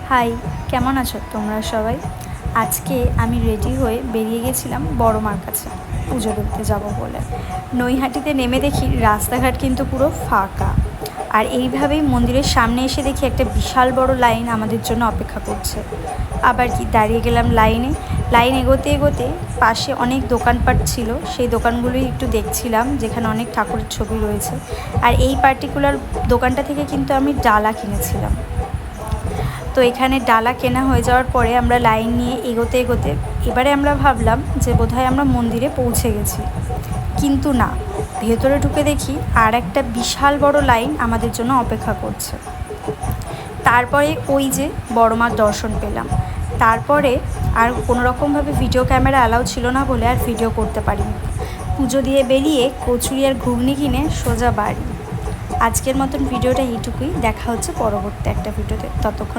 High, কেমন আছো তোমরা সবাই? আজকে আমি রেডি হয়ে বেরিয়ে গেছিলাম বড় মার কাছে পুজো দেখতে যাবো বলে। নৈহাটিতে নেমে দেখি রাস্তাঘাট কিন্তু পুরো ফাঁকা। আর এইভাবেই মন্দিরের সামনে এসে দেখি একটা বিশাল বড় লাইন আমাদের জন্য অপেক্ষা করছে। আবার কি দাঁড়িয়ে গেলাম লাইন এগোতে এগোতে পাশে অনেক দোকানপাট ছিল, সেই দোকানগুলোই একটু দেখছিলাম, যেখানে অনেক ঠাকুরের ছবি রয়েছে। আর এই পার্টিকুলার দোকানটা থেকে কিন্তু আমি ডালা কিনেছিলাম। তো এখানে ডালা কেনা হয়ে যাওয়ার পরে আমরা লাইন নিয়ে এগোতে এগোতে এবারে আমরা ভাবলাম যে বোধহয় আমরা মন্দিরে পৌঁছে গেছি, কিন্তু না, ভেতরে ঢুকে দেখি আর একটা বিশাল বড় লাইন আমাদের জন্য অপেক্ষা করছে। তারপরে ওই যে বড় মার দর্শন পেলাম। তারপরে আর কোনো রকমভাবে ভিডিও ক্যামেরা অ্যালাউ ছিল না বলে আর ভিডিও করতে পারিনি। পুজো দিয়ে বেরিয়ে কচুরি আর ঘুগনি কিনে সোজা বাড়ি। আজকের মতন ভিডিওটা এইটুকুই। দেখা হচ্ছে পরবর্তী একটা ভিডিওতে। ততক্ষণ